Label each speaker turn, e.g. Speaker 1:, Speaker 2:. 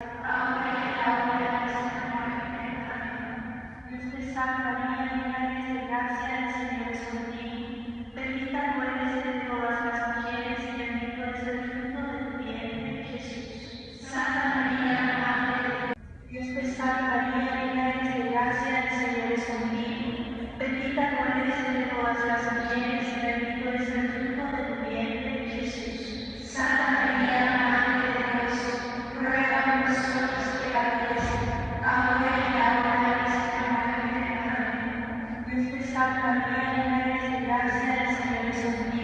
Speaker 1: ahora y en la hora de nuestra muerte. Dios te salve María, llena eres de gracia, el Señor es contigo. Bendita tú eres entre todas las mujeres y bendito es el fruto de tu vientre, Jesús. Santa María, Madre de Dios. Dios te salve María, llena eres de gracia, el Señor es contigo. Bendita tú eres entre todas las mujeres y bendito es el fruto de tu vientre, Jesús. Santa María, Madre de Dios, ruega por nosotros pecadores, ahora y en la hora de nuestra muerte. Amén. Dios te salve María, llena eres de gracia, el Señor es contigo.